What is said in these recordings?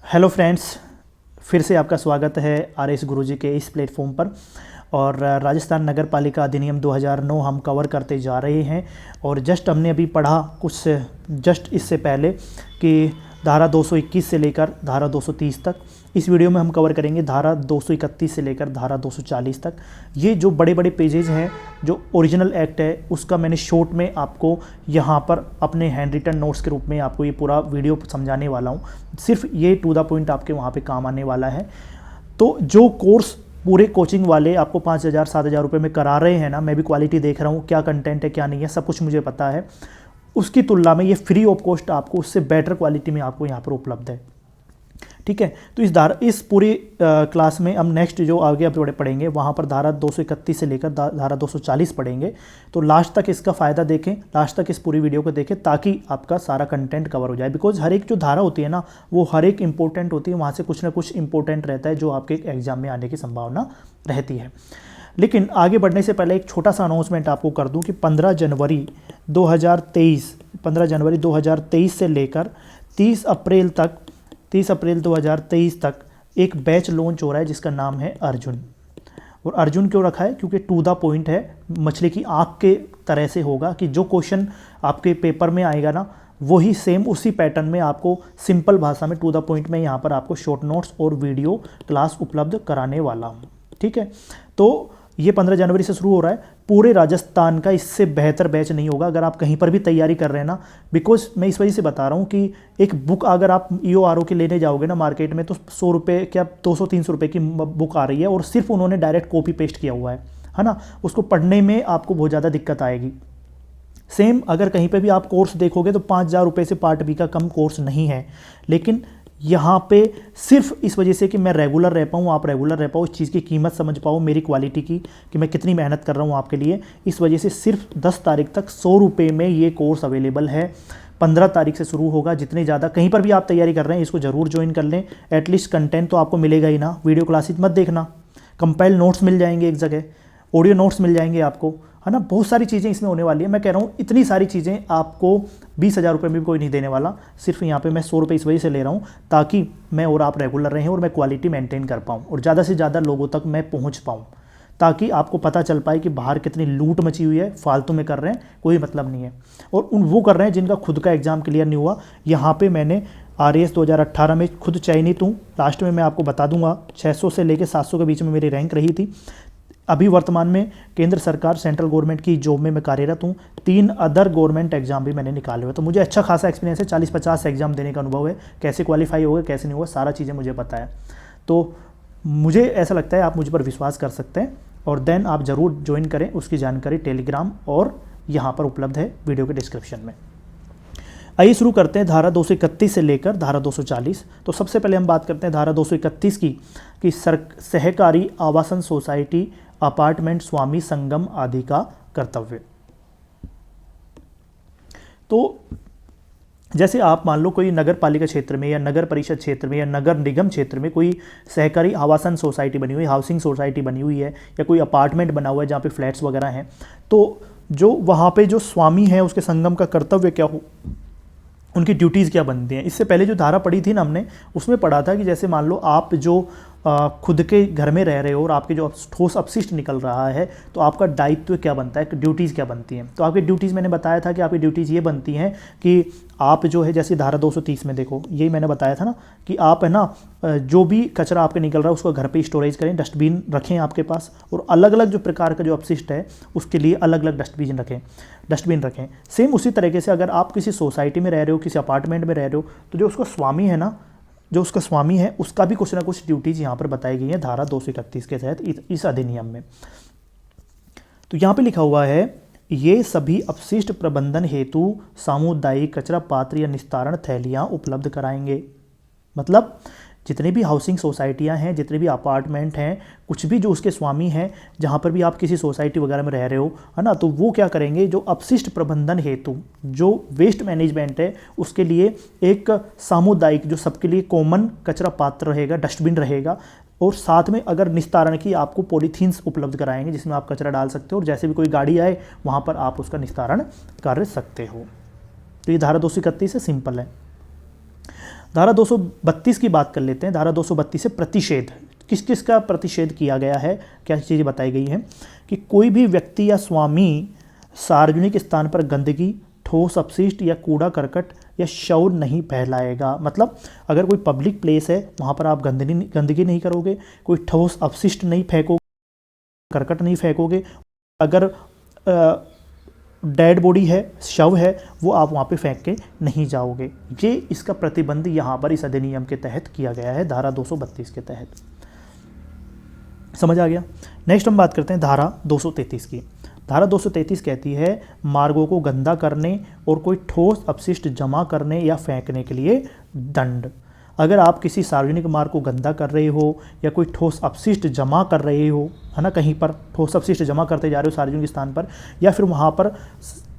Hello friends, फिर से आपका स्वागत है आरएस गुरुजी के इस प्लेटफॉर्म पर। और राजस्थान नगर पालिका अधिनियम 2009 हम कवर करते जा रहे हैं। और जस्ट हमने अभी पढ़ा कुछ जस्ट इससे पहले कि धारा 221 से लेकर धारा 230 तक। इस वीडियो में हम कवर करेंगे धारा 231 से लेकर धारा 240 तक। ये जो बड़े बड़े पेजेज हैं, जो ओरिजिनल एक्ट है उसका मैंने शॉर्ट में आपको यहाँ पर अपने हैंड रिटन नोट्स के रूप में आपको ये पूरा वीडियो समझाने वाला हूँ। सिर्फ ये टू द पॉइंट आपके वहाँ पे काम आने वाला है। तो जो कोर्स पूरे कोचिंग वाले आपको 5,000-7,000 रुपये में करा रहे हैं ना, मैं भी क्वालिटी देख रहा हूँ, क्या कंटेंट है क्या नहीं है सब कुछ मुझे पता है। उसकी तुलना में ये फ्री ऑफ कॉस्ट आपको उससे बेटर क्वालिटी में आपको यहाँ पर उपलब्ध है। ठीक है, तो इस पूरी क्लास में हम नेक्स्ट जो आगे आप पढ़ेंगे वहाँ पर धारा 231 से लेकर धारा 240 पढ़ेंगे। तो लास्ट तक इसका फ़ायदा देखें, लास्ट तक इस पूरी वीडियो को देखें ताकि आपका सारा कंटेंट कवर हो जाए। बिकॉज हर एक जो धारा होती है ना, वो हर एक इंपॉर्टेंट होती है, वहाँ से कुछ ना कुछ इंपॉर्टेंट रहता है जो आपके एग्जाम में आने की संभावना रहती है। लेकिन आगे बढ़ने से पहले एक छोटा सा अनाउंसमेंट आपको कर दूं कि 15 जनवरी 2023 से लेकर 30 अप्रैल 2023 तक एक बैच लॉन्च हो रहा है जिसका नाम है अर्जुन। और अर्जुन क्यों रखा है? क्योंकि टू द पॉइंट है, मछली की आँख के तरह से होगा कि जो क्वेश्चन आपके पेपर में आएगा ना, वही सेम उसी पैटर्न में आपको सिंपल भाषा में टू द पॉइंट में यहाँ पर आपको शॉर्ट नोट्स और वीडियो क्लास उपलब्ध कराने वाला हूँ। ठीक है, तो ये 15 जनवरी से शुरू हो रहा है। पूरे राजस्थान का इससे बेहतर बैच नहीं होगा अगर आप कहीं पर भी तैयारी कर रहे हैं ना। बिकॉज मैं इस वजह से बता रहा हूँ कि एक बुक अगर आप EORO की लेने जाओगे ना मार्केट में, तो 100 रुपये क्या 200-300 रुपये की बुक आ रही है और सिर्फ उन्होंने डायरेक्ट कॉपी पेस्ट किया हुआ है ना। उसको पढ़ने में आपको बहुत ज़्यादा दिक्कत आएगी। सेम अगर कहीं पर भी आप कोर्स देखोगे तो 5,000 रुपये से पार्ट बी का कम कोर्स नहीं है। लेकिन यहाँ पे सिर्फ इस वजह से कि मैं रेगुलर रह पाऊँ, आप रेगुलर रह पाओ, इस चीज़ की कीमत समझ पाओ मेरी क्वालिटी की, कि मैं कितनी मेहनत कर रहा हूँ आपके लिए, इस वजह से सिर्फ 10 तारीख तक 100 रुपये में ये कोर्स अवेलेबल है। 15 तारीख से शुरू होगा। जितने ज़्यादा कहीं पर भी आप तैयारी कर रहे हैं इसको ज़रूर ज्वाइन कर लें। एटलीस्ट कंटेंट तो आपको मिलेगा ही ना। वीडियो क्लासेस मत देखना, कंपाइल नोट्स मिल जाएंगे एक जगह, ऑडियो नोट्स मिल जाएंगे आपको, है ना। बहुत सारी चीज़ें इसमें होने वाली है। मैं कह रहा हूँ इतनी सारी चीज़ें आपको 20,000 रुपये में भी कोई नहीं देने वाला। सिर्फ यहाँ पे मैं 100 रुपये इस वजह से ले रहा हूँ ताकि मैं और आप रेगुलर रहें और मैं क्वालिटी मेंटेन कर पाऊँ और ज़्यादा से ज़्यादा लोगों तक मैं पहुँच पाऊँ, ताकि आपको पता चल पाए कि बाहर कितनी लूट मची हुई है। फालतू में कर रहे हैं, कोई मतलब नहीं है। और वो कर रहे हैं जिनका खुद का एग्ज़ाम क्लियर नहीं हुआ। यहाँ पर मैंने RAS 2018 में खुद चयनित हूँ। लास्ट में मैं आपको बता दूंगा 600 से लेकर 700 के बीच में मेरी रैंक रही थी। अभी वर्तमान में केंद्र सरकार सेंट्रल गवर्नमेंट की जॉब में मैं कार्यरत हूँ। 3 अदर गवर्नमेंट एग्जाम भी मैंने निकाले हुए, तो मुझे अच्छा खासा एक्सपीरियंस है। 40-50 एग्जाम देने का अनुभव है। कैसे क्वालिफाई होगा कैसे नहीं होगा सारा चीज़ें मुझे पता है। तो मुझे ऐसा लगता है आप मुझ पर विश्वास कर सकते हैं और देन आप ज़रूर ज्वाइन करें। उसकी जानकारी टेलीग्राम और यहाँ पर उपलब्ध है वीडियो के डिस्क्रिप्शन में। आइए शुरू करते हैं धारा 231 से लेकर धारा 240। तो सबसे पहले हम बात करते हैं धारा 231 की, कि सहकारी आवासन सोसाइटी अपार्टमेंट स्वामी संगम आदि का कर्तव्य। तो जैसे आप मान लो कोई नगर पालिका क्षेत्र में या नगर परिषद क्षेत्र में या नगर निगम क्षेत्र में कोई सहकारी आवासन सोसाइटी बनी हुई, हाउसिंग सोसाइटी बनी हुई है, या कोई अपार्टमेंट बना हुआ है जहाँ पे फ्लैट्स वगैरह हैं, तो जो वहाँ पे जो स्वामी है उसके संगम का कर्तव्य क्या हो, उनकी ड्यूटीज़ क्या बनती हैं। इससे पहले जो धारा पढ़ी थी ना हमने, उसमें पढ़ा था कि जैसे मान लो आप जो खुद के घर में रह रहे हो और आपके जो ठोस अपशिष्ट निकल रहा है, तो आपका दायित्व क्या बनता है, ड्यूटीज़ क्या बनती हैं। तो आपकी ड्यूटीज़ मैंने बताया था कि आपकी ड्यूटीज़ ये बनती हैं कि आप जो है, जैसे धारा 230 में देखो, यही मैंने बताया था ना कि आप है ना जो भी कचरा आपके निकल रहा है उसको घर पे स्टोरेज करें, डस्टबिन रखें आपके पास, और अलग अलग जो प्रकार का जो अपशिष्ट है उसके लिए अलग अलग डस्टबिन रखें। सेम उसी तरीके से अगर आप किसी सोसाइटी में रह रहे हो, किसी अपार्टमेंट में रह रहे हो, तो जो उसका स्वामी है ना, जो उसका स्वामी है उसका भी कुछ ना कुछ ड्यूटीज़ यहाँ पर बताई गई हैं धारा 231 के तहत इस अधिनियम में। तो यहाँ पे लिखा हुआ है, ये सभी अपशिष्ट प्रबंधन हेतु सामुदायिक कचरा पात्र या निस्तारण थैलियाँ उपलब्ध कराएंगे। मतलब जितने भी हाउसिंग सोसाइटियाँ हैं, जितने भी अपार्टमेंट हैं, कुछ भी जो उसके स्वामी हैं, जहाँ पर भी आप किसी सोसाइटी वगैरह में रह रहे हो, है ना, तो वो क्या करेंगे, जो अपशिष्ट प्रबंधन हेतु जो वेस्ट मैनेजमेंट है उसके लिए एक सामुदायिक, जो सबके लिए कॉमन कचरा पात्र रहेगा, डस्टबिन रहेगा, और साथ में अगर निस्तारण की आपको पॉलीथीन्स उपलब्ध कराएंगे जिसमें आप कचरा डाल सकते हो, और जैसे भी कोई गाड़ी आए वहाँ पर आप उसका निस्तारण कर सकते हो। तो ये धारा 231 से सिंपल है। धारा 232 की बात कर लेते हैं। धारा 232 से प्रतिषेध, किस किस का प्रतिषेध किया गया है, क्या चीज़ें बताई गई हैं कि कोई भी व्यक्ति या स्वामी सार्वजनिक स्थान पर गंदगी, ठोस अपशिष्ट या कूड़ा करकट या शव नहीं फैलाएगा। मतलब अगर कोई पब्लिक प्लेस है वहाँ पर आप गंदगी नहीं करोगे, कोई ठोस अपशिष्ट नहीं फेंकोगे, करकट नहीं फेंकोगे, अगर डेड बॉडी है, शव है, वो आप वहाँ पे फेंक के नहीं जाओगे। ये इसका प्रतिबंध यहाँ पर इस अधिनियम के तहत किया गया है, धारा 232 के तहत। समझ आ गया। नेक्स्ट हम बात करते हैं धारा 233 की। धारा 233 कहती है मार्गों को गंदा करने और कोई ठोस अपशिष्ट जमा करने या फेंकने के लिए दंड। अगर आप किसी सार्वजनिक मार्ग को गंदा कर रहे हो या कोई ठोस अपशिष्ट जमा कर रहे हो, है ना, कहीं पर ठोस अपशिष्ट जमा करते जा रहे हो सार्वजनिक स्थान पर, या फिर वहाँ पर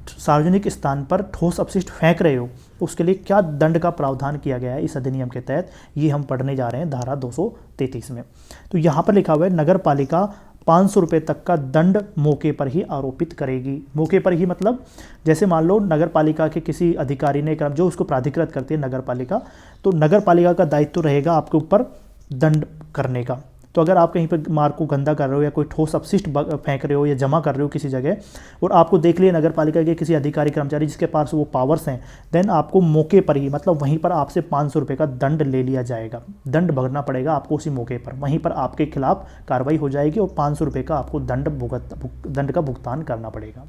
सार्वजनिक स्थान पर ठोस अपशिष्ट फेंक रहे हो, तो उसके लिए क्या दंड का प्रावधान किया गया है इस अधिनियम के तहत, ये हम पढ़ने जा रहे हैं धारा 233 में। तो यहाँ पर लिखा हुआ है नगर पालिका 500 रुपये तक का दंड मौके पर ही आरोपित करेगी। मौके पर ही मतलब जैसे मान लो नगर पालिका के किसी अधिकारी ने कर्म जो उसको प्राधिकृत करती है नगर पालिका, तो नगर पालिका का दायित्व रहेगा आपके ऊपर दंड करने का। तो अगर आप कहीं पर मार्ग को गंदा कर रहे हो या कोई ठोस अपशिष्ट फेंक रहे हो या जमा कर रहे हो किसी जगह और आपको देख लिया नगर पालिका के किसी अधिकारी कर्मचारी जिसके पास वो पावर्स हैं, देन आपको मौके पर ही मतलब वहीं पर आपसे 500 रुपये का दंड ले लिया जाएगा। दंड भरना पड़ेगा आपको उसी मौके पर, वहीं पर आपके खिलाफ कार्रवाई हो जाएगी और 500 रुपये का आपको दंड का भुगतान करना पड़ेगा।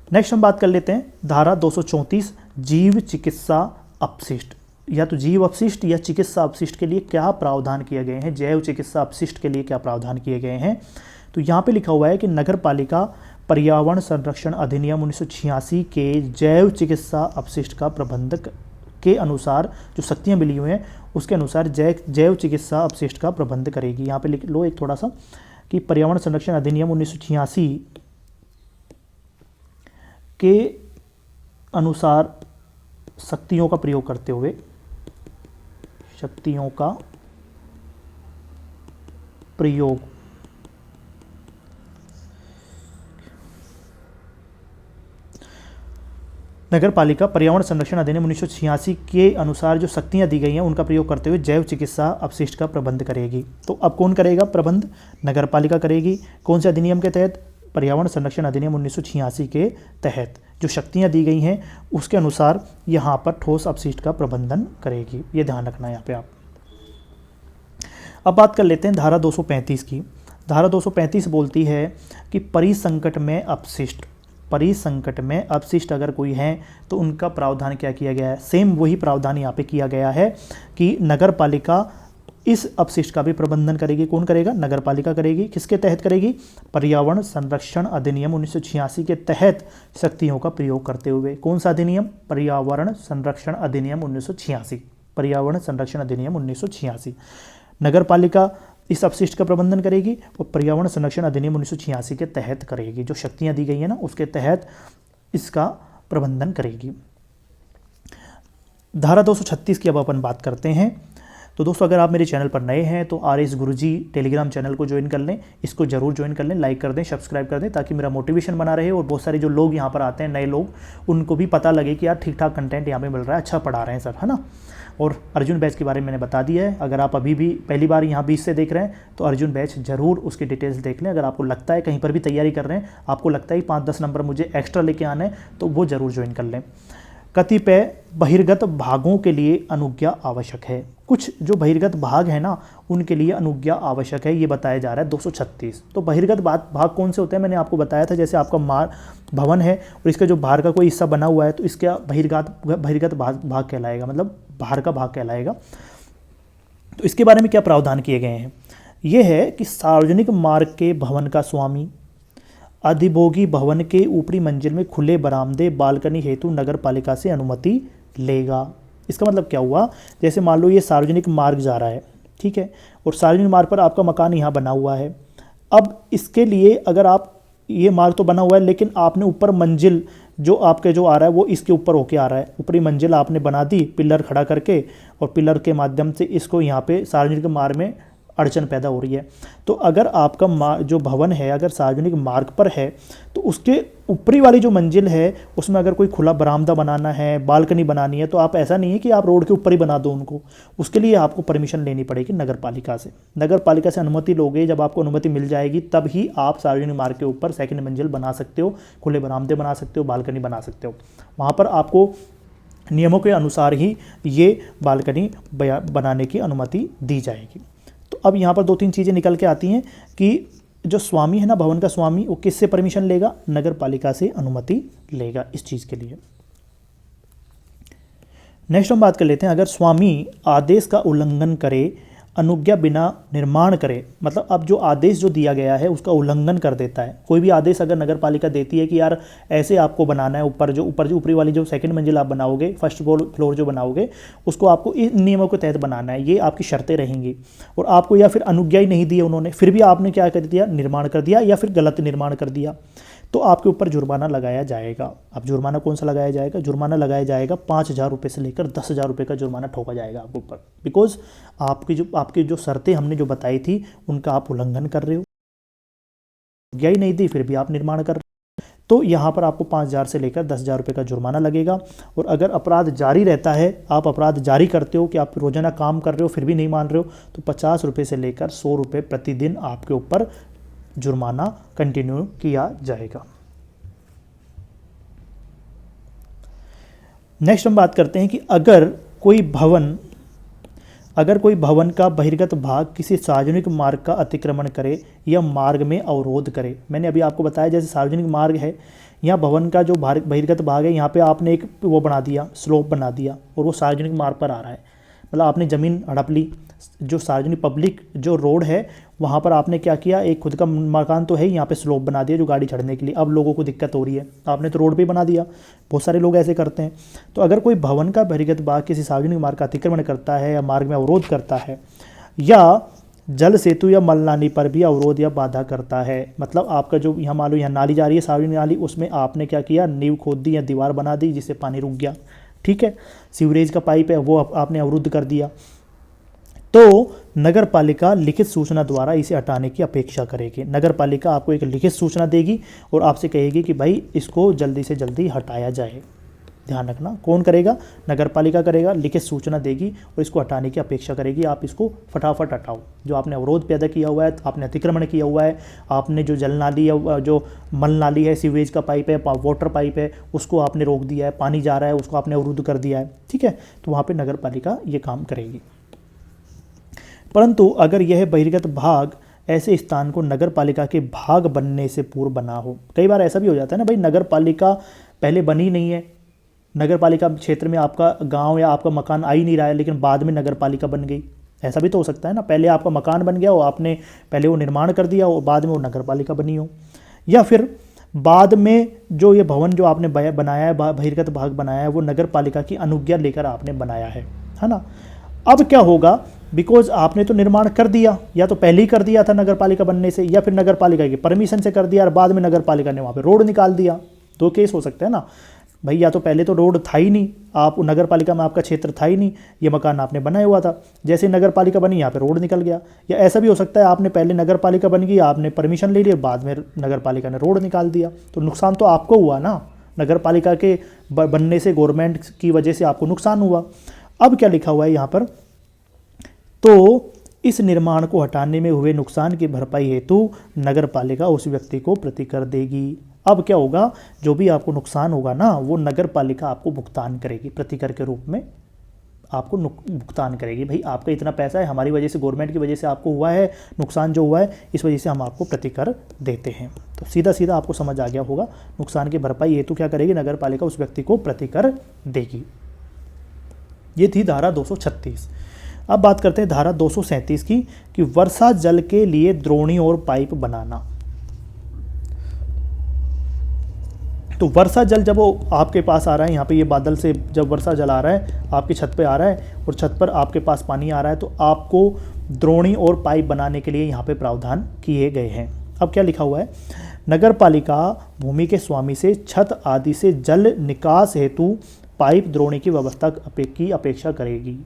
नेक्स्ट हम बात कर लेते हैं धारा 234 जीव चिकित्सा अपशिष्ट। या तो जीव अपशिष्ट या चिकित्सा अपशिष्ट के लिए क्या प्रावधान किए गए हैं, जैव चिकित्सा अपशिष्ट के लिए क्या प्रावधान किए गए हैं। तो यहाँ पे लिखा हुआ है कि नगर पालिका पर्यावरण संरक्षण अधिनियम 1986 के जैव चिकित्सा अपशिष्ट का प्रबंधक के अनुसार जो शक्तियाँ मिली हुई हैं उसके अनुसार जैव चिकित्सा अपशिष्ट का प्रबंध करेगी। यहाँ पे लिख लो एक थोड़ा सा कि पर्यावरण संरक्षण अधिनियम 1986 के अनुसार शक्तियों का प्रयोग करते हुए नगर पालिका पर्यावरण संरक्षण अधिनियम 1986 के अनुसार जो शक्तियां दी गई हैं उनका प्रयोग करते हुए जैव चिकित्सा अपशिष्ट का प्रबंध करेगी। तो अब कौन करेगा प्रबंध? नगर पालिका करेगी। कौन से अधिनियम के तहत? पर्यावरण संरक्षण अधिनियम 1986 के तहत जो शक्तियां दी गई हैं उसके अनुसार यहाँ पर ठोस अपशिष्ट का प्रबंधन करेगी। ये ध्यान रखना है यहाँ पे आप। अब बात कर लेते हैं धारा 235 की। धारा 235 बोलती है कि परिसंकट में अपशिष्ट अगर कोई है तो उनका प्रावधान क्या किया गया है? सेम वही प्रावधान यहाँ पे किया गया है कि नगर पालिका इस अपशिष्ट का भी प्रबंधन करेगी। कौन करेगा? नगर पालिका करेगी। किसके तहत करेगी? पर्यावरण संरक्षण अधिनियम 1986 के तहत शक्तियों का प्रयोग करते हुए। कौन सा अधिनियम? पर्यावरण संरक्षण अधिनियम 1986। पर्यावरण संरक्षण अधिनियम 1986। नगर पालिका इस अपशिष्ट का प्रबंधन करेगी और पर्यावरण संरक्षण अधिनियम 1986 के तहत करेगी। जो शक्तियां दी गई है ना उसके तहत इसका प्रबंधन करेगी। धारा 236 की अब अपन बात करते हैं। तो दोस्तों अगर आप मेरे चैनल पर नए हैं तो RS गुरुजी टेलीग्राम चैनल को ज्वाइन कर लें, इसको जरूर ज्वाइन कर लें, लाइक कर दें, सब्सक्राइब कर दें ताकि मेरा मोटिवेशन बना रहे और बहुत सारे जो लोग यहाँ पर आते हैं नए लोग उनको भी पता लगे कि यार ठीक ठाक कंटेंट यहाँ पे मिल रहा है, अच्छा पढ़ा रहे हैं सर, है ना। और अर्जुन बैच के बारे में मैंने बता दिया है। अगर आप अभी भी पहली बार यहाँ 20 से देख रहे हैं तो अर्जुन बैच जरूर उसकी डिटेल्स देख लें। अगर आपको लगता है कहीं पर भी तैयारी कर रहे हैं, आपको लगता है 5-10 नंबर मुझे एक्स्ट्रा लेके आना है तो वो जरूर ज्वाइन कर लें। कतिपय बहिर्गत भागों के लिए अनुज्ञा आवश्यक है। कुछ जो बहिर्गत भाग है ना उनके लिए अनुज्ञा आवश्यक है, ये बताया जा रहा है 236। तो बहिर्गत भाग कौन से होते हैं? मैंने आपको बताया था जैसे आपका भवन है और इसका जो बाहर का कोई हिस्सा बना हुआ है तो इसका बहिर्गत भाग कहलाएगा, मतलब बाहर का भाग कहलाएगा। तो इसके बारे में क्या प्रावधान किए गए हैं? ये है कि सार्वजनिक मार्ग के भवन का स्वामी अधिभोगी भवन के ऊपरी मंजिल में खुले बरामदे बालकनी हेतु नगर पालिका से अनुमति लेगा। इसका मतलब क्या हुआ? जैसे मान लो ये सार्वजनिक मार्ग जा रहा है, ठीक है, और सार्वजनिक मार्ग पर आपका मकान यहाँ बना हुआ है। अब इसके लिए अगर आप ये मार्ग तो बना हुआ है लेकिन आपने ऊपर मंजिल जो आपके जो आ रहा है वो इसके ऊपर होके आ रहा है, ऊपरी मंजिल आपने बना दी पिलर खड़ा करके और पिलर के माध्यम से इसको यहाँ पे सार्वजनिक मार्ग में अड़चन पैदा हो रही है। तो अगर आपका जो भवन है अगर सार्वजनिक मार्ग पर है तो उसके ऊपरी वाली जो मंजिल है उसमें अगर कोई खुला बरामदा बनाना है, बालकनी बनानी है, तो आप ऐसा नहीं है कि आप रोड के ऊपर ही बना दो उनको, उसके लिए आपको परमिशन लेनी पड़ेगी नगर पालिका से। नगर पालिका से अनुमति लोगे, जब आपको अनुमति मिल जाएगी तब ही आप सार्वजनिक मार्ग के ऊपर सेकंड मंजिल बना सकते हो, खुले बरामदे बना सकते हो, बालकनी बना सकते हो। वहाँ पर आपको नियमों के अनुसार ही ये बालकनी बनाने की अनुमति दी जाएगी। तो अब यहाँ पर 2-3 चीज़ें निकल के आती हैं कि जो स्वामी है ना, भवन का स्वामी, वो किससे परमिशन लेगा? नगर पालिका से अनुमति लेगा इस चीज़ के लिए। नेक्स्ट हम बात कर लेते हैं, अगर स्वामी आदेश का उल्लंघन करे, अनुज्ञा बिना निर्माण करे, मतलब अब जो आदेश जो दिया गया है उसका उल्लंघन कर देता है। कोई भी आदेश अगर नगर पालिका देती है कि यार ऐसे आपको बनाना है, ऊपर जो ऊपरी वाली जो सेकंड मंजिल आप बनाओगे, फर्स्ट फ्लोर जो बनाओगे, उसको आपको इन नियमों के तहत बनाना है, ये आपकी शर्तें रहेंगी, और आपको या फिर अनुज्ञा ही नहीं दी है उन्होंने, फिर भी आपने क्या कर दिया? निर्माण कर दिया, या फिर गलत निर्माण कर दिया, तो आपके ऊपर जुर्माना लगाया जाएगा। अब जुर्माना कौन सा लगाया जाएगा? जुर्माना लगाया जाएगा 5,000 रुपये से लेकर 10,000 रुपये का जुर्माना ठोका जाएगा आपके ऊपर, बिकॉज आपकी जो शर्तें हमने जो बताई थी उनका आप उल्लंघन कर रहे हो, यही नहीं दी फिर भी आप निर्माण कर रहे हो। तो यहाँ पर आपको 5,000 से लेकर 10,000 रुपये का जुर्माना लगेगा। और अगर अपराध जारी रहता है, आप अपराध जारी करते हो कि आप रोजाना काम कर रहे हो फिर भी नहीं मान रहे हो, तो 50 रुपये से लेकर 100 रुपये प्रतिदिन आपके ऊपर जुर्माना कंटिन्यू किया जाएगा। नेक्स्ट हम बात करते हैं कि अगर कोई भवन का बहिर्गत भाग किसी सार्वजनिक मार्ग का अतिक्रमण करे या मार्ग में अवरोध करे। मैंने अभी आपको बताया जैसे सार्वजनिक मार्ग है, यहाँ भवन का जो बहिर्गत भाग है यहाँ पे आपने एक वो बना दिया, स्लोप बना दिया, और वो सार्वजनिक मार्ग पर आ रहा है, मतलब आपने ज़मीन हड़प ली। जो सार्वजनिक पब्लिक जो रोड है वहाँ पर आपने क्या किया, एक खुद का मकान तो है, यहाँ पे स्लोप बना दिया जो गाड़ी चढ़ने के लिए। अब लोगों को दिक्कत हो रही है, आपने तो रोड पे बना दिया, बहुत सारे लोग ऐसे करते हैं। तो अगर कोई भवन का बहिर्गत भाग किसी सार्वजनिक मार्ग का अतिक्रमण करता है या मार्ग में अवरोध करता है, या जल सेतु या मल नाली पर भी अवरोध या बाधा करता है, मतलब आपका जो यहाँ मान लो यहाँ नाली जा रही है सार्वजनिक नाली, उसमें आपने क्या किया, नींव खोद दी या दीवार बना दी जिससे पानी रुक गया, ठीक है। सीवरेज का पाइप है वो आपने अवरुद्ध कर दिया, तो नगर पालिका लिखित सूचना द्वारा इसे हटाने की अपेक्षा करेगी। नगर पालिका आपको एक लिखित सूचना देगी और आपसे कहेगी कि भाई इसको जल्दी से जल्दी हटाया जाए। ध्यान रखना, कौन करेगा? नगर पालिका करेगा, लिखित सूचना देगी और इसको हटाने की अपेक्षा करेगी, आप इसको फटाफट हटाओ। जो आपने अवरोध पैदा किया हुआ है, आपने अतिक्रमण किया हुआ है, आपने जो जल नाली या जो मल नाली है, सीवेज का पाइप है, वाटर पाइप है, उसको आपने रोक दिया है, पानी जा रहा है उसको आपने अवरुद्ध कर दिया है, ठीक है। तो वहाँ पर नगर पालिका ये काम करेगी। परंतु अगर यह बहिर्गत भाग ऐसे स्थान को नगर पालिका के भाग बनने से पूर्व बना हो, कई बार ऐसा भी हो जाता है ना भाई, नगर पालिका पहले बनी नहीं है, नगर पालिका क्षेत्र में आपका गांव या आपका मकान आ ही नहीं रहा है, लेकिन बाद में नगर पालिका बन गई, ऐसा भी तो हो सकता है ना। पहले आपका मकान बन गया और आपने पहले वो निर्माण कर दिया और बाद में वो नगर पालिका बनी हो, या फिर बाद में जो ये भवन जो आपने बनाया है, बहिर्गत भाग बनाया है, वो नगर पालिका की अनुज्ञा लेकर आपने बनाया है ना। अब क्या होगा, बिकॉज आपने तो निर्माण कर दिया, या तो पहले ही कर दिया था नगर पालिका बनने से, या फिर नगर पालिका की परमिशन से कर दिया और बाद में नगर पालिका ने वहाँ पे रोड निकाल दिया। दो केस हो सकते हैं ना भाई, या तो पहले तो रोड था ही नहीं, आप नगर पालिका में आपका क्षेत्र था ही नहीं, ये मकान आपने बनाया हुआ था, जैसे नगर पालिका बनी यहाँ पे रोड निकल गया। या ऐसा भी हो सकता है आपने पहले नगर पालिका बन गई, आपने परमिशन ले लिया, बाद में नगर पालिका ने रोड निकाल दिया, तो नुकसान तो आपको हुआ ना, नगर पालिका के बनने से गवर्नमेंट की वजह से आपको नुकसान हुआ। अब क्या लिखा हुआ है यहाँ पर, तो इस निर्माण को हटाने में हुए नुकसान की भरपाई हेतु नगर पालिका उस व्यक्ति को प्रतिकर देगी। अब क्या होगा, जो भी आपको नुकसान होगा ना, वो नगर पालिका आपको भुगतान करेगी, प्रतिकर के रूप में आपको भुगतान करेगी। भाई आपका इतना पैसा है, हमारी वजह से, गवर्नमेंट की वजह से आपको हुआ है नुकसान जो हुआ है, इस वजह से हम आपको प्रतिकर देते हैं। तो सीधा सीधा आपको समझ आ गया होगा, नुकसान की भरपाई हेतु क्या करेगी, नगर पालिका उस व्यक्ति को प्रतिकर देगी। ये थी धारा 236। अब बात करते हैं धारा 237 की, कि वर्षा जल के लिए द्रोणी और पाइप बनाना। तो वर्षा जल जब वो आपके पास आ रहा है, यहाँ पे ये बादल से जब वर्षा जल आ रहा है, आपकी छत पे आ रहा है और छत पर आपके पास पानी आ रहा है, तो आपको द्रोणी और पाइप बनाने के लिए यहाँ पे प्रावधान किए गए हैं। अब क्या लिखा हुआ है, नगर पालिका भूमि के स्वामी से छत आदि से जल निकास हेतु पाइप द्रोणी की व्यवस्था की अपेक्षा करेगी।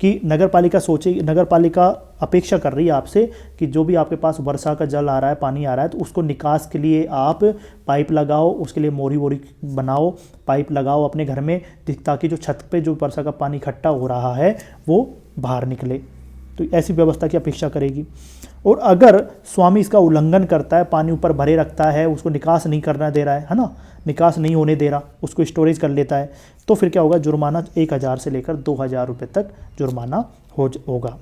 कि नगर पालिका सोचे, नगर पालिका अपेक्षा कर रही है आपसे कि जो भी आपके पास वर्षा का जल आ रहा है, पानी आ रहा है, तो उसको निकास के लिए आप पाइप लगाओ, उसके लिए मोरी वोरी बनाओ, पाइप लगाओ अपने घर में, ताकि जो छत पे जो वर्षा का पानी इकट्ठा हो रहा है वो बाहर निकले। तो ऐसी व्यवस्था की अपेक्षा करेगी। और अगर स्वामी इसका उल्लंघन करता है, पानी ऊपर भरे रखता है, उसको निकास नहीं करना दे रहा है ना, निकास नहीं होने दे रहा, उसको स्टोरेज कर लेता है, तो फिर क्या होगा, जुर्माना 1000 से लेकर 2000 रुपये तक जुर्माना होगा।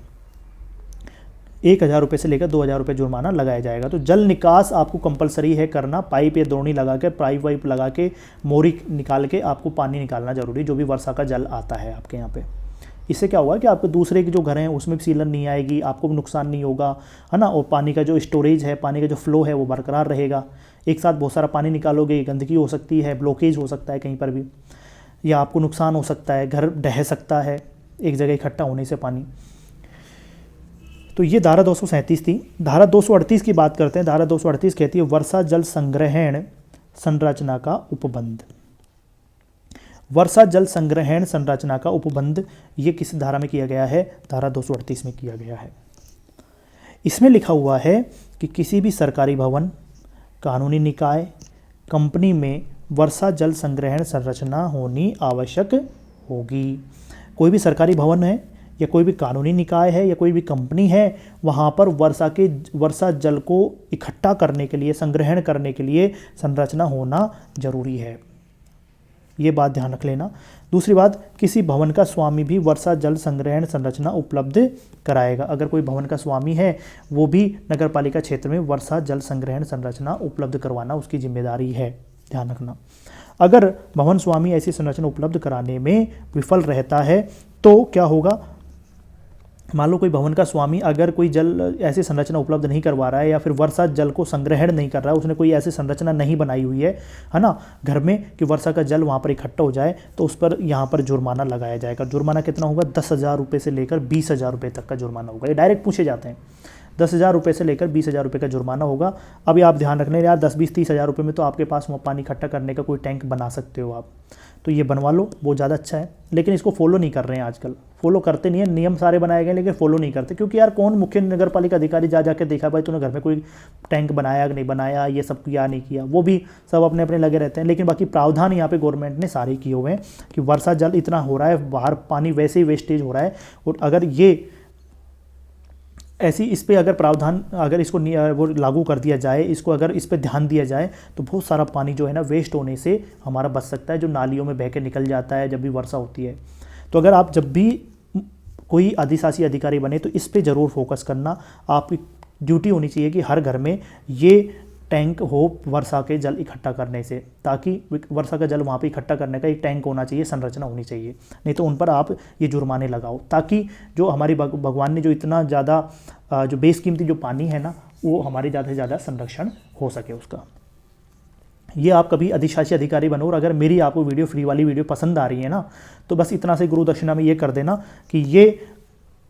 1000 रुपये से लेकर 2000 रुपये जुर्माना लगाया जाएगा। तो जल निकास आपको कंपलसरी है करना, पाइप या द्रोणी लगा के, पाइप वाइप लगा के, मोरी निकाल के आपको पानी निकालना जरूरी, जो भी वर्षा का जल आता है आपके यहाँ पे। इससे क्या होगा कि आपके दूसरे के जो घर हैं उसमें भी सीलन नहीं आएगी, आपको भी नुकसान नहीं होगा, है ना। और पानी का जो स्टोरेज है, पानी का जो फ्लो है वो बरकरार रहेगा। एक साथ बहुत सारा पानी निकालोगे, गंदगी हो सकती है, ब्लॉकेज हो सकता है कहीं पर भी, या आपको नुकसान हो सकता है, घर ढह सकता है एक जगह इकट्ठा होने से पानी। तो ये धारा 237 थी। धारा 238 की बात करते हैं। धारा 238 कहती है वर्षा जल संग्रहण संरचना का उपबंध। वर्षा जल संग्रहण संरचना का उपबंध ये किस धारा में किया गया है, धारा 238 में किया गया है। इसमें लिखा हुआ है कि किसी भी सरकारी भवन, कानूनी निकाय, कंपनी में वर्षा जल संग्रहण संरचना होनी आवश्यक होगी। कोई भी सरकारी भवन है या कोई भी कानूनी निकाय है या कोई भी कंपनी है, वहाँ पर वर्षा जल को इकट्ठा करने के लिए, संग्रहण करने के लिए संरचना होना जरूरी है। ये बात ध्यान रख लेना। दूसरी बात, किसी भवन का स्वामी भी वर्षा जल संग्रहण संरचना उपलब्ध कराएगा। अगर कोई भवन का स्वामी है वो भी नगर पालिका क्षेत्र में वर्षा जल संग्रहण संरचना उपलब्ध करवाना उसकी जिम्मेदारी है, ध्यान रखना। अगर भवन स्वामी ऐसी संरचना उपलब्ध कराने में विफल रहता है तो क्या होगा, मान लो कोई भवन का स्वामी अगर कोई जल ऐसी संरचना उपलब्ध नहीं करवा रहा है या फिर वर्षा जल को संग्रहण नहीं कर रहा है, उसने कोई ऐसी संरचना नहीं बनाई हुई है ना, घर में, कि वर्षा का जल वहाँ पर इकट्ठा हो जाए, तो उस पर यहाँ पर जुर्माना लगाया जाएगा। जुर्माना कितना होगा, 10,000 रुपये से लेकर 20,000 रुपये तक का जुर्माना होगा। ये डायरेक्ट पूछे जाते हैं। 10,000 रुपये से लेकर 20,000 रुपये का जुर्माना होगा। अभी आप ध्यान रखना यार, 10, 20, 30,000 रुपये में तो आपके पास पानी इकट्ठा करने का कोई टैंक बना सकते हो आप, तो ये बनवा लो, वो ज़्यादा अच्छा है। लेकिन इसको फॉलो नहीं कर रहे हैं आजकल, फॉलो करते नहीं है, नियम सारे बनाए गए लेकिन फॉलो नहीं करते, क्योंकि यार कौन मुख्य नगर पालिका अधिकारी जा जाके देखा भाई तूने घर में कोई टैंक बनाया कि नहीं बनाया, ये सब किया नहीं किया, वो भी सब अपने अपने लगे रहते हैं। लेकिन बाकी प्रावधान यहाँ पे गवर्नमेंट ने सारे किए हुए हैं कि वर्षा जल इतना हो रहा है, बाहर पानी वैसे ही वेस्टेज हो रहा है, और अगर ये ऐसी इस पर अगर प्रावधान, अगर इसको वो लागू कर दिया जाए, इसको अगर इस पर ध्यान दिया जाए, तो बहुत सारा पानी जो है ना वेस्ट होने से हमारा बच सकता है, जो नालियों में बह के निकल जाता है जब भी वर्षा होती है। तो अगर आप जब भी कोई अधिशासी अधिकारी बने तो इस पे ज़रूर फोकस करना, आपकी ड्यूटी होनी चाहिए कि हर घर में ये टैंक हो वर्षा के जल इकट्ठा करने से, ताकि वर्षा का जल वहाँ पे इकट्ठा करने का एक टैंक होना चाहिए, संरचना होनी चाहिए। नहीं तो उन पर आप ये जुर्माने लगाओ, ताकि जो हमारी भगवान ने जो इतना ज़्यादा जो बेशकीमती जो पानी है ना, वो हमारे ज़्यादा से ज़्यादा संरक्षण हो सके उसका। ये आप कभी अधिशासी अधिकारी बनो, और अगर मेरी आपको वीडियो फ्री वाली वीडियो पसंद आ रही है ना, तो बस इतना से गुरु दक्षिणा में ये कर देना कि ये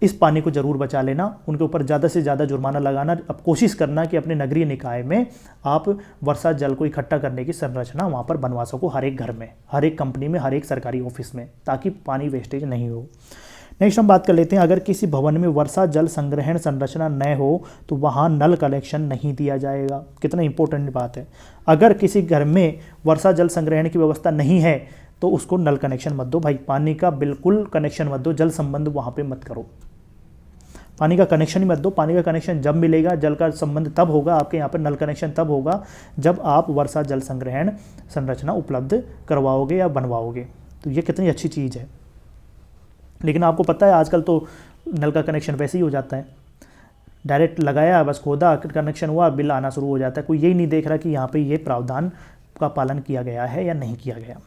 इस पानी को ज़रूर बचा लेना, उनके ऊपर ज़्यादा से ज़्यादा जुर्माना लगाना। अब कोशिश करना कि अपने नगरीय निकाय में आप वर्षा जल को इकट्ठा करने की संरचना वहाँ पर बनवा सको, हर एक घर में, हर एक कंपनी में, हर एक सरकारी ऑफिस में, ताकि पानी वेस्टेज नहीं हो। नेक्स्ट हम बात कर लेते हैं, अगर किसी भवन में वर्षा जल संग्रहण संरचना न हो तो वहाँ नल कनेक्शन नहीं दिया जाएगा। कितना इंपॉर्टेंट बात है। अगर किसी घर में वर्षा जल संग्रहण की व्यवस्था नहीं है तो उसको नल कनेक्शन मत दो भाई, पानी का बिल्कुल कनेक्शन मत दो, जल संबंध वहाँ पे मत करो, पानी का कनेक्शन ही मत दो। पानी का कनेक्शन जब मिलेगा, जल का संबंध तब होगा, आपके यहाँ पर नल कनेक्शन तब होगा जब आप वर्षा जल संग्रहण संरचना उपलब्ध करवाओगे या बनवाओगे। तो ये कितनी अच्छी चीज़ है। लेकिन आपको पता है आजकल तो नल का कनेक्शन वैसे ही हो जाता है, डायरेक्ट लगाया, बस खोदा, कनेक्शन हुआ, बिल आना शुरू हो जाता है। कोई यही नहीं देख रहा कि यहाँ पे ये प्रावधान का पालन किया गया है या नहीं किया गया।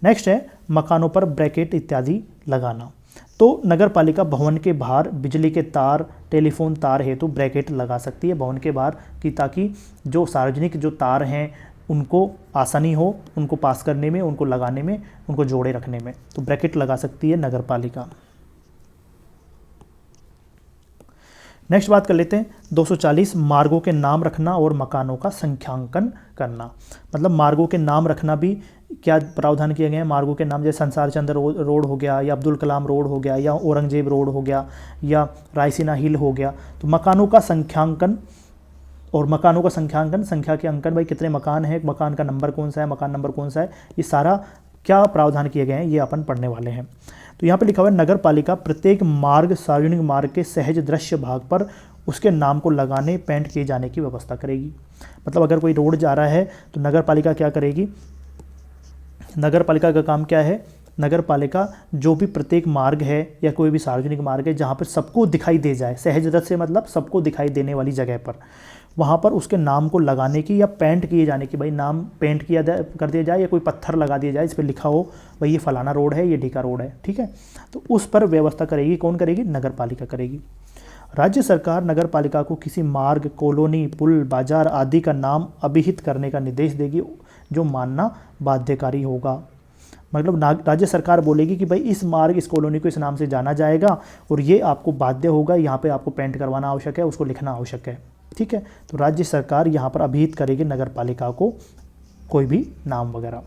नेक्स्ट है मकानों पर ब्रैकेट इत्यादि लगाना। तो नगर पालिका भवन के बाहर बिजली के तार, टेलीफोन तार हेतु ब्रैकेट लगा सकती है भवन के बाहर, कि ताकि जो सार्वजनिक जो तार हैं उनको आसानी हो, उनको पास करने में, उनको लगाने में, उनको जोड़े रखने में। तो ब्रैकेट लगा सकती है नगर पालिका। नेक्स्ट बात कर लेते हैं 240, मार्गों के नाम रखना और मकानों का संख्यांकन करना। मतलब मार्गों के नाम रखना भी क्या प्रावधान किए गए हैं मार्गों के नाम, जैसे संसार चंद्र रोड हो गया, या अब्दुल कलाम रोड हो गया, या औरंगजेब रोड हो गया, या रायसीना हिल हो गया। तो मकानों का संख्यांकन, और मकानों का संख्यांकन, संख्या के अंकन, भाई कितने मकान हैं, मकान का नंबर कौन सा है, मकान नंबर कौन सा है, ये सारा क्या प्रावधान किए गए हैं ये अपन पढ़ने वाले हैं। तो यहाँ पे लिखा हुआ है नगर पालिका प्रत्येक मार्ग, सार्वजनिक मार्ग के सहज दृश्य भाग पर उसके नाम को लगाने, पेंट किए जाने की व्यवस्था करेगी। मतलब अगर कोई रोड जा रहा है तो नगर पालिका क्या करेगी, नगर पालिका का काम क्या है, नगर पालिका जो भी प्रत्येक मार्ग है या कोई भी सार्वजनिक मार्ग है जहाँ पर सबको दिखाई दे जाए, सहज दृश्य मतलब सबको दिखाई देने वाली जगह पर, वहाँ पर उसके नाम को लगाने की या पेंट किए जाने की, भाई नाम पेंट किया कर दिया जाए या कोई पत्थर लगा दिया जाए, इस पर लिखा हो भाई ये फलाना रोड है, ये ढीका रोड है, ठीक है। तो उस पर व्यवस्था करेगी, कौन करेगी, नगर पालिका करेगी। राज्य सरकार नगर पालिका को किसी मार्ग, कॉलोनी, पुल, बाजार आदि का नाम अभिहित करने का निर्देश देगी जो मानना बाध्यकारी होगा। मतलब राज्य सरकार बोलेगी कि भाई इस मार्ग, इस कॉलोनी को इस नाम से जाना जाएगा और ये आपको बाध्य होगा, यहाँ पे आपको पेंट करवाना आवश्यक है, उसको लिखना आवश्यक है, ठीक है। तो राज्य सरकार यहाँ पर अभिहित करेगी नगर पालिका को कोई भी नाम वगैरह।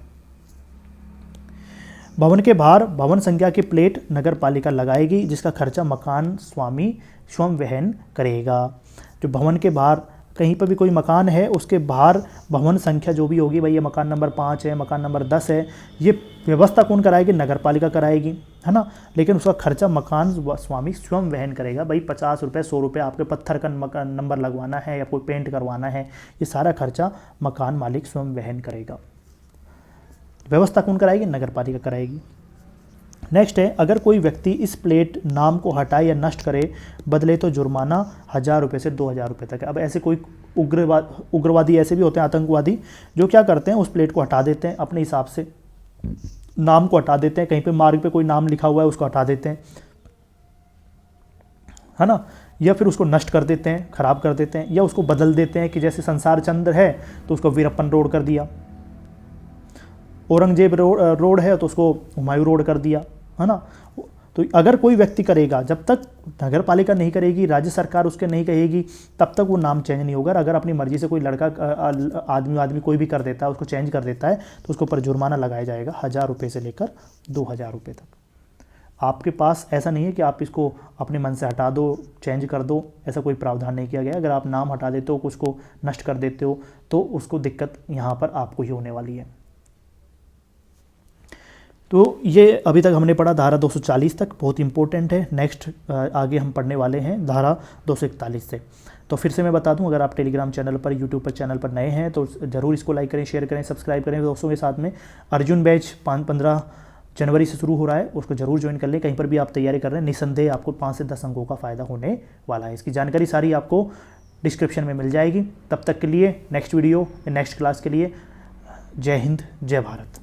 भवन के बाहर भवन संख्या की प्लेट नगर पालिका लगाएगी जिसका खर्चा मकान स्वामी स्वयं वहन करेगा। जो भवन के बाहर कहीं पर भी कोई मकान है उसके बाहर भवन संख्या जो भी होगी, भाई ये मकान नंबर 5 है, मकान नंबर 10 है, ये व्यवस्था कौन कराएगी, नगर पालिका कराएगी, है ना। लेकिन उसका खर्चा मकान स्वामी स्वयं वहन करेगा। भाई 50 रुपये, 100 रुपये आपके पत्थर का मकान नंबर लगवाना है या कोई पेंट करवाना है, ये सारा खर्चा मकान मालिक स्वयं वहन करेगा। व्यवस्था कौन कराएगी, नगर पालिका कराएगी। नेक्स्ट है, अगर कोई व्यक्ति इस प्लेट नाम को हटाए या नष्ट करे बदले तो जुर्माना 1000 रुपये से 2000 रुपये तक है। अब ऐसे कोई उग्रवादी ऐसे भी होते हैं, आतंकवादी, जो क्या करते हैं उस प्लेट को हटा देते हैं, अपने हिसाब से नाम को हटा देते हैं, कहीं पे मार्ग पे कोई नाम लिखा हुआ है उसको हटा देते हैं, है ना, या फिर उसको नष्ट कर देते हैं, खराब कर देते हैं, या उसको बदल देते हैं कि जैसे संसार चंद्र है तो उसको वीरप्पन रोड कर दिया, औरंगजेब रोड है तो उसको हुमायूं रोड कर दिया, है ना। तो अगर कोई व्यक्ति करेगा, जब तक नगर पालिका नहीं करेगी, राज्य सरकार उसके नहीं कहेगी, तब तक वो नाम चेंज नहीं होगा। अगर अपनी मर्जी से कोई लड़का, आदमी कोई भी कर देता है, उसको चेंज कर देता है तो उसके ऊपर जुर्माना लगाया जाएगा 1000 रुपये से लेकर 2000 रुपये तक। आपके पास ऐसा नहीं है कि आप इसको अपने मन से हटा दो, चेंज कर दो, ऐसा कोई प्रावधान नहीं किया गया। अगर आप नाम हटा देते हो, उसको नष्ट कर देते हो, तो उसको दिक्कत यहाँ पर आपको ही होने वाली है। तो ये अभी तक हमने पढ़ा धारा 240 तक, बहुत इंपॉर्टेंट है। नेक्स्ट आगे हम पढ़ने वाले हैं धारा 241 से। तो फिर से मैं बता दूं, अगर आप टेलीग्राम चैनल पर, यूट्यूब पर चैनल पर नए हैं तो ज़रूर इसको लाइक करें, शेयर करें, सब्सक्राइब करें दोस्तों के साथ में। अर्जुन बैच 15 जनवरी से शुरू हो रहा है, उसको जरूर ज्वाइन कर लें। कहीं पर भी आप तैयारी कर रहे हैं, निसंदेह आपको 5 से 10 अंकों का फ़ायदा होने वाला है। इसकी जानकारी सारी आपको डिस्क्रिप्शन में मिल जाएगी। तब तक के लिए नेक्स्ट वीडियो, नेक्स्ट क्लास के लिए जय हिंद, जय भारत।